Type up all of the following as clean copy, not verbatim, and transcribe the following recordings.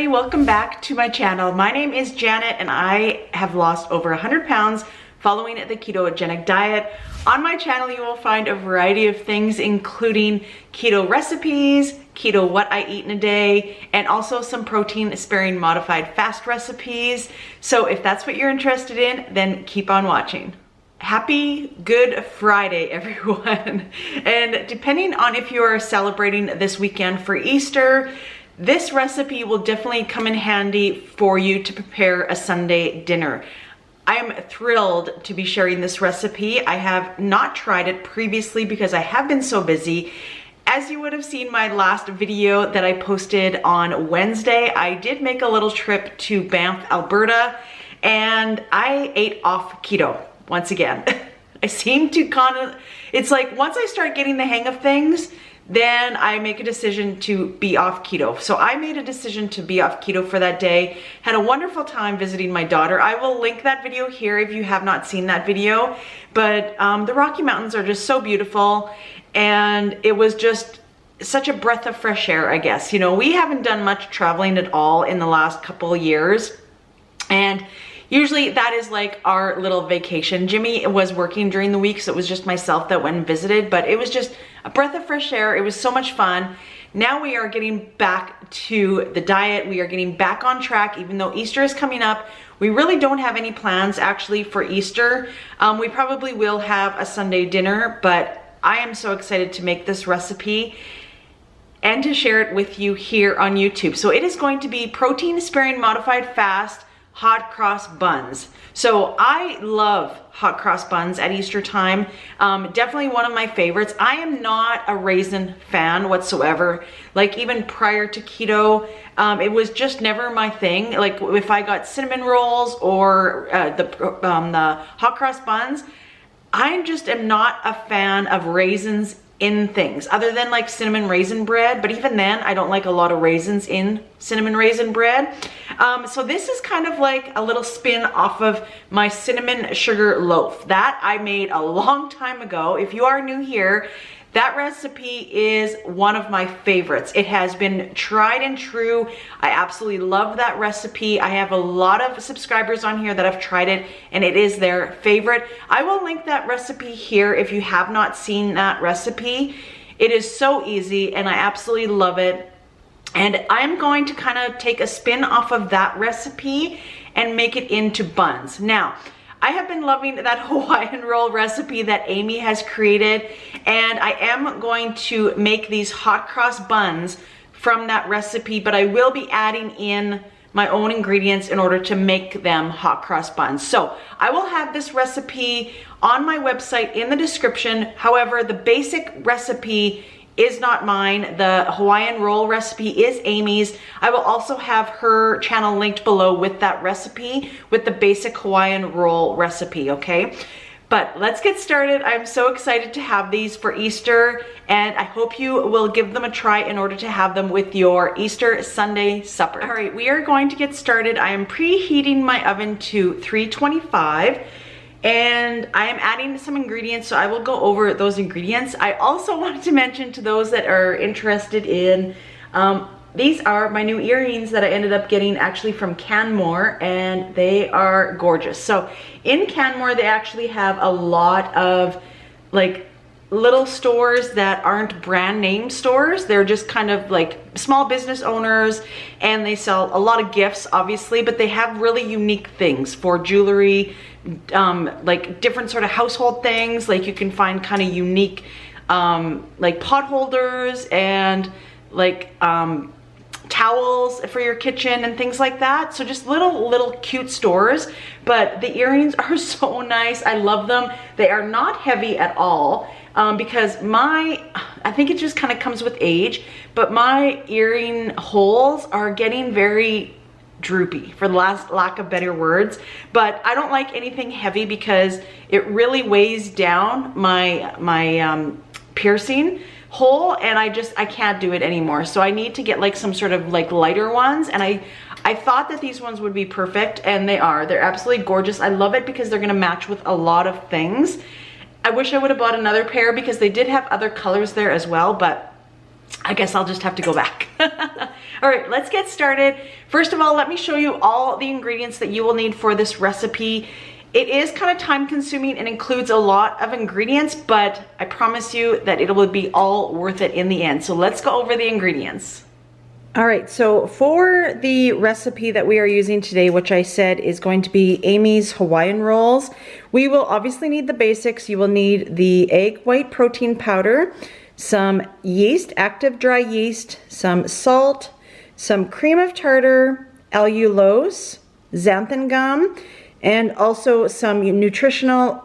welcome back to my channel. My name is Janet and I have lost over 100 pounds following the ketogenic diet. On my channel you will find a variety of things including keto recipes, keto what I eat in a day, and also some protein sparing modified fast recipes. So if that's what you're interested in, then keep on watching. Happy Good Friday, everyone. And depending on if you are celebrating this weekend for Easter, this recipe will definitely come in handy for you to prepare a Sunday dinner. I am thrilled to be sharing this recipe. I have not tried it previously because I have been so busy. As you would have seen my last video that I posted on Wednesday, I did make a little trip to Banff, Alberta, and I ate off keto once again. I seem to it's like once I start getting the hang of things, then I make a decision to be off keto. So I made a decision to be off keto for that day. Had a wonderful time visiting my daughter. I will link that video here if you have not seen that video. But the Rocky Mountains are just so beautiful, and it was just such a breath of fresh air, I guess. You know, we haven't done much traveling at all in the last couple of years, and usually that is like our little vacation. Jimmy was working during the week, so it was just myself that went and visited, but it was just a breath of fresh air. It was so much fun. Now we are getting back to the diet. We are getting back on track, even though Easter is coming up. We really don't have any plans actually for Easter. We probably will have a Sunday dinner, but I am so excited to make this recipe and to share it with you here on YouTube. So it is going to be protein sparing modified fast hot cross buns. So I love hot cross buns at Easter time. Definitely one of my favorites. I am not a raisin fan whatsoever. Like even prior to keto, it was just never my thing. Like if I got cinnamon rolls or the hot cross buns, I just am not a fan of raisins in things other than like cinnamon raisin bread, but even then I don't like a lot of raisins in cinnamon raisin bread. So this is kind of like a little spin off of my cinnamon sugar loaf that I made a long time ago. If you are new here, that recipe is one of my favorites. It has been tried and true. I absolutely love that recipe. I have a lot of subscribers on here that have tried it and it is their favorite. I will link that recipe here if you have not seen that recipe. It is so easy and I absolutely love it. And I'm going to kind of take a spin off of that recipe and make it into buns. Now, I have been loving that Hawaiian roll recipe that Amy has created, and I am going to make these hot cross buns from that recipe, but I will be adding in my own ingredients in order to make them hot cross buns. So I will have this recipe on my website in the description. However, the basic recipe is not mine. The Hawaiian roll recipe is Amy's. I will also have her channel linked below with that recipe, with the basic Hawaiian roll recipe, okay? But let's get started. I'm so excited to have these for Easter, and I hope you will give them a try in order to have them with your Easter Sunday supper. All right, we are going to get started. I am preheating my oven to 325. And I am adding some ingredients, so I will go over those ingredients. I also wanted to mention to those that are interested in, these are my new earrings that I ended up getting actually from Canmore, and they are gorgeous. So in Canmore, they actually have a lot of like little stores that aren't brand name stores. They're just kind of like small business owners, and they sell a lot of gifts obviously, but they have really unique things for jewelry, like different sort of household things. Like you can find kind of unique like pot holders and like towels for your kitchen and things like that. So just little cute stores, but the earrings are so nice. I love them. They are not heavy at all. Because I think it just kind of comes with age, but my earring holes are getting very droopy, for the lack of better words. But I don't like anything heavy because it really weighs down my piercing hole, and I can't do it anymore. So I need to get like some sort of like lighter ones, and I thought that these ones would be perfect, and they are. They're absolutely gorgeous. I love it because they're gonna match with a lot of things. I wish I would have bought another pair because they did have other colors there as well, but I guess I'll just have to go back. All right, let's get started. First of all, let me show you all the ingredients that you will need for this recipe. It is kind of time consuming and includes a lot of ingredients, but I promise you that it will be all worth it in the end. So let's go over the ingredients. All right, so for the recipe that we are using today, which I said is going to be Amy's Hawaiian rolls, we will obviously need the basics. You will need the egg white protein powder, some yeast, active dry yeast, some salt, some cream of tartar, allulose, xanthan gum, and also some nutritional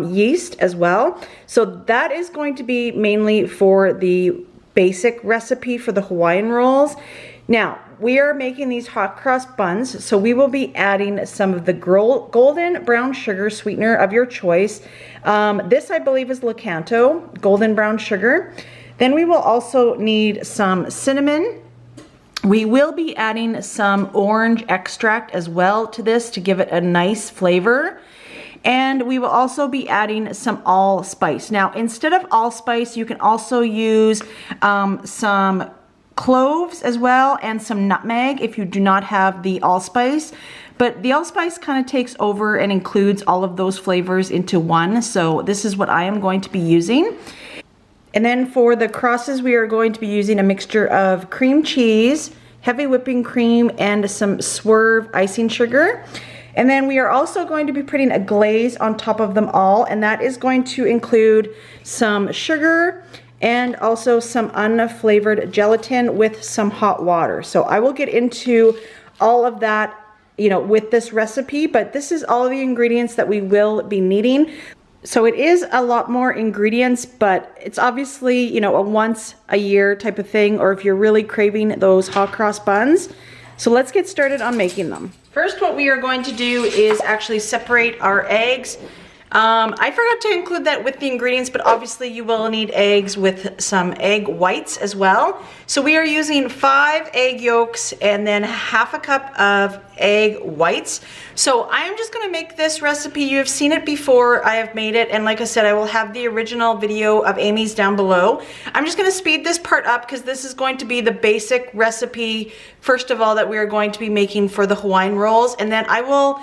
yeast as well. So that is going to be mainly for the basic recipe for the Hawaiian rolls. Now, we are making these hot cross buns, so we will be adding some of the golden brown sugar sweetener of your choice. This, I believe, is Lakanto, golden brown sugar. Then we will also need some cinnamon. We will be adding some orange extract as well to this to give it a nice flavor. And we will also be adding some allspice. Now, instead of allspice, you can also use some cloves as well and some nutmeg if you do not have the allspice. But the allspice kind of takes over and includes all of those flavors into one. So this is what I am going to be using. And then for the crosses, we are going to be using a mixture of cream cheese, heavy whipping cream, and some Swerve icing sugar. And then we are also going to be putting a glaze on top of them all, and that is going to include some sugar and also some unflavored gelatin with some hot water. So I will get into all of that, you know, with this recipe, but this is all the ingredients that we will be needing. So it is a lot more ingredients, but it's obviously, you know, a once a year type of thing, or if you're really craving those hot cross buns. So let's get started on making them. First, what we are going to do is actually separate our eggs. I forgot to include that with the ingredients, but obviously you will need eggs with some egg whites as well. So we are using 5 egg yolks and then half a cup of egg whites. So I am just gonna make this recipe. You have seen it before, I have made it, and like I said, I will have the original video of Amy's down below. I'm just gonna speed this part up because this is going to be the basic recipe, first of all, that we are going to be making for the Hawaiian rolls, and then I will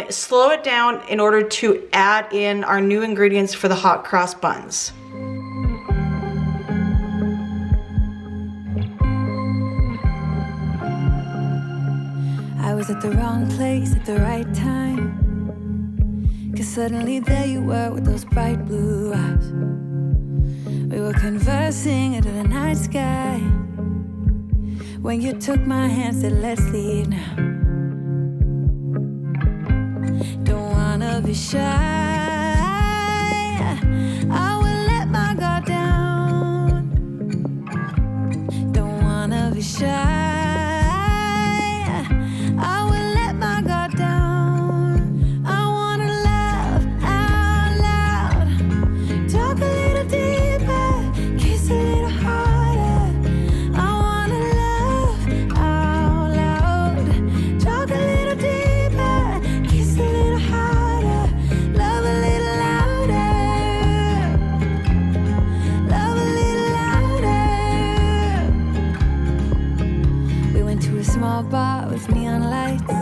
slow it down in order to add in our new ingredients for the hot cross buns. I was at the wrong place at the right time, 'cause suddenly there you were with those bright blue eyes. We were conversing under the night sky, when you took my hand, said let's leave now. Don't wanna be shy, I will let my guard down. Don't wanna be shy, bar with neon lights,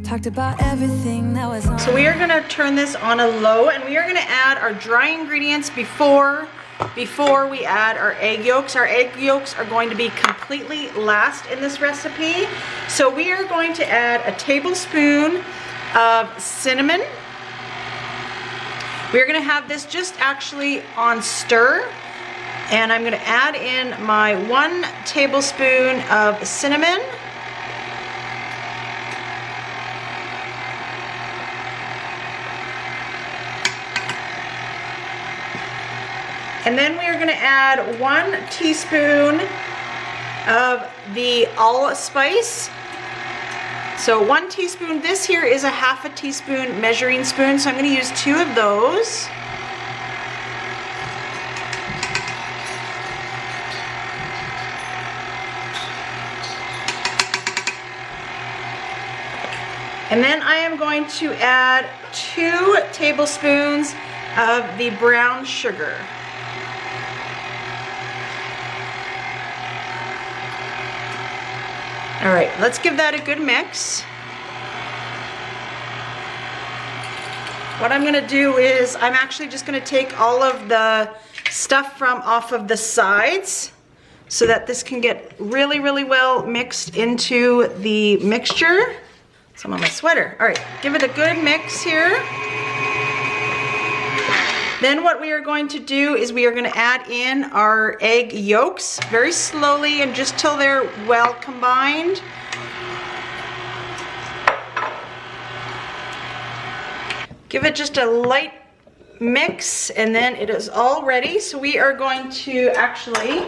talked about everything that was on. So we are gonna turn this on a low, and we are gonna add our dry ingredients before we add our egg yolks. Our egg yolks are going to be completely last in this recipe. So we are going to add a tablespoon of cinnamon. We're gonna have this just actually on stir. And I'm gonna add in my 1 tablespoon of cinnamon. And then we are gonna add 1 teaspoon of the allspice. So 1 teaspoon, this here is a half a teaspoon measuring spoon, so I'm gonna use 2 of those. And then I am going to add 2 tablespoons of the brown sugar. All right, let's give that a good mix. What I'm gonna do is I'm actually just gonna take all of the stuff from off of the sides so that this can get really, really well mixed into the mixture. Some on my sweater. All right, give it a good mix here. Then what we are going to do is we are going to add in our egg yolks very slowly and just till they're well combined. Give it just a light mix and then it is all ready. So we are going to actually,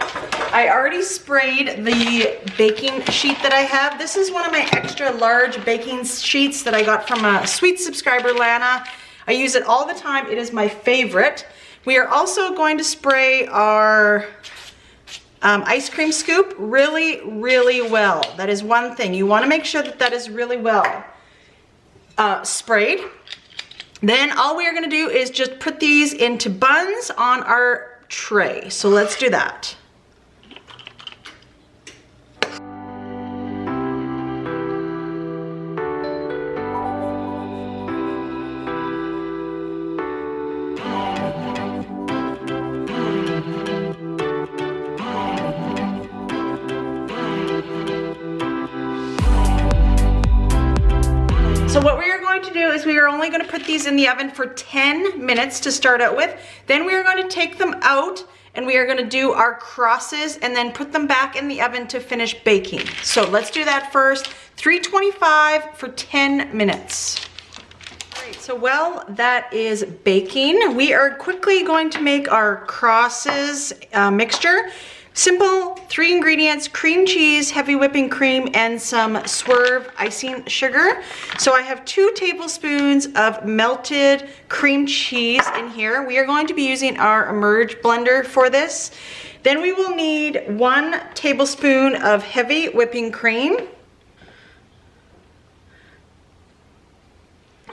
I already sprayed the baking sheet that I have. This is one of my extra large baking sheets that I got from a sweet subscriber, Lana. I use it all the time. It is my favorite. We are also going to spray our ice cream scoop really, really well. That is one thing. You want to make sure that that is really well sprayed. Then all we are going to do is just put these into buns on our tray. So let's do that. So what we are going to do is we are only going to put these in the oven for 10 minutes to start out with. Then we are going to take them out and we are going to do our crosses and then put them back in the oven to finish baking. So let's do that first. 325 for 10 minutes. All right, so while that is baking, we are quickly going to make our crosses mixture. Simple 3 ingredients: cream cheese, heavy whipping cream, and some Swerve icing sugar. So I have 2 tablespoons of melted cream cheese in here. We are going to be using our Emerge blender for this. Then we will need 1 tablespoon of heavy whipping cream.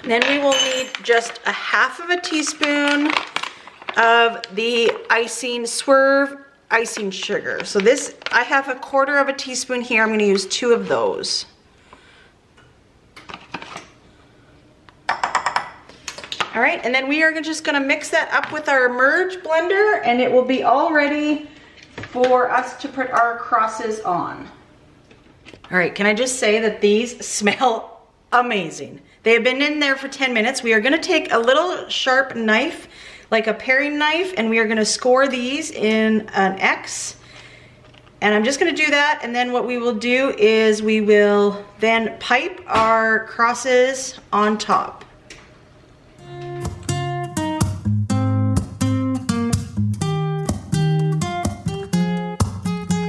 Then we will need just a half of a teaspoon of the icing, Swerve icing sugar. So this, I have a 1/4 of a teaspoon here. I'm going to use 2 of those. All right, and then we are just going to mix that up with our Emerge blender and it will be all ready for us to put our crosses on. All right, can I just say that these smell amazing. They have been in there for 10 minutes. We are going to take a little sharp knife, like a paring knife, and we are gonna score these in an X. And I'm just gonna do that, and then what we will do is we will then pipe our crosses on top.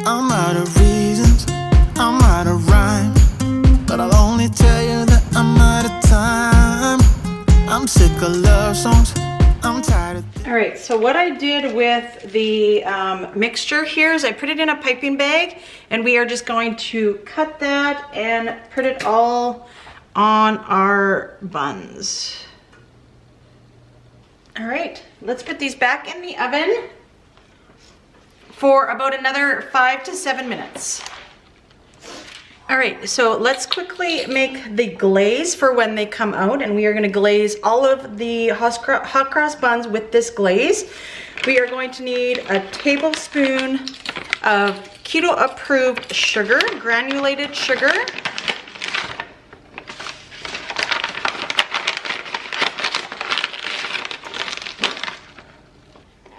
I'm out of reasons, I'm out of rhyme, but I'll only tell you that I'm out of time. I'm sick of love songs. I'm tired of. All right, so what I did with the mixture here is I put it in a piping bag and we are just going to cut that and put it all on our buns. All right, let's put these back in the oven for about another 5 to 7 minutes. All right, so let's quickly make the glaze for when they come out, and we are going to glaze all of the hot cross buns with this glaze. We are going to need a tablespoon of keto approved sugar, granulated sugar.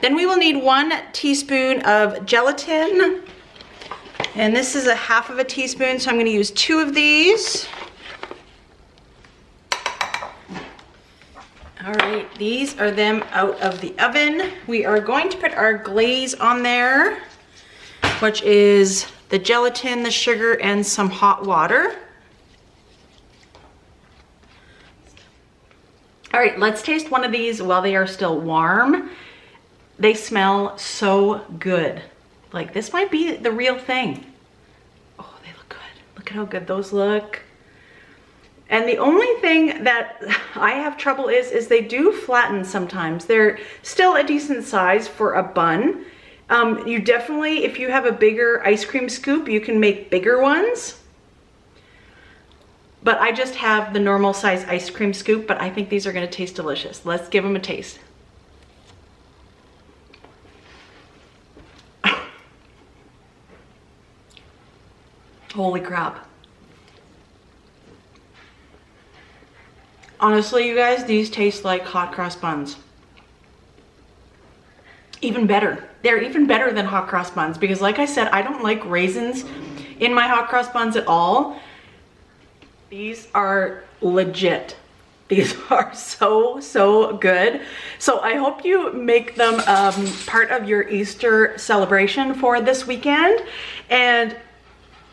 Then we will need 1 teaspoon of gelatin. And this is a half of a teaspoon, so I'm going to use 2 of these. All right, these are them out of the oven. We are going to put our glaze on there, which is the gelatin, the sugar, and some hot water. All right, let's taste one of these while they are still warm. They smell so good. Like, this might be the real thing. Oh, they look good. Look at how good those look. And the only thing that I have trouble is they do flatten sometimes. They're still a decent size for a bun. You definitely, if you have a bigger ice cream scoop, you can make bigger ones. but I just have the normal size ice cream scoop, but I think these are gonna taste delicious. Let's give them a taste. Holy crap. Honestly, you guys, these taste like hot cross buns. Even better. They're even better than hot cross buns because like I said, I don't like raisins in my hot cross buns at all. These are legit. These are so good. So I hope you make them part of your Easter celebration for this weekend. And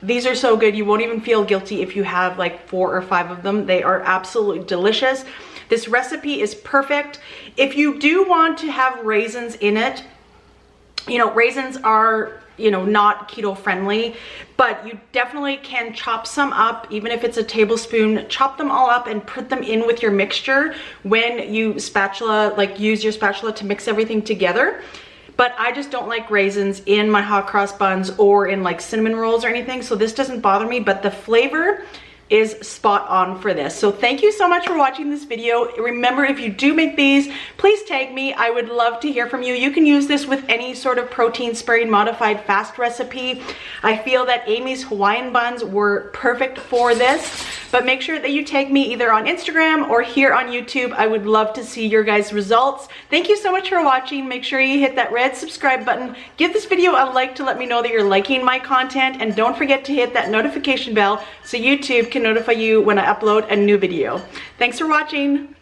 these are so good. You won't even feel guilty if you have like 4 or 5 of them. They are absolutely delicious. This recipe is perfect. If you do want to have raisins in it, you know, raisins are, you know, not keto friendly, but you definitely can chop some up, even if it's a tablespoon, chop them all up and put them in with your mixture when you spatula, like use your spatula to mix everything together. But I just don't like raisins in my hot cross buns or in like cinnamon rolls or anything, so this doesn't bother me, but the flavor is spot on for this. So thank you so much for watching this video. Remember, if you do make these, please tag me. I would love to hear from you. You can use this with any sort of protein sparing modified fast recipe. I feel that Amy's Hawaiian buns were perfect for this, but make sure that you tag me either on Instagram or here on YouTube. I would love to see your guys' results. Thank you so much for watching. Make sure you hit that red subscribe button. Give this video a like to let me know that you're liking my content, and don't forget to hit that notification bell so YouTube can notify you when I upload a new video. Thanks for watching.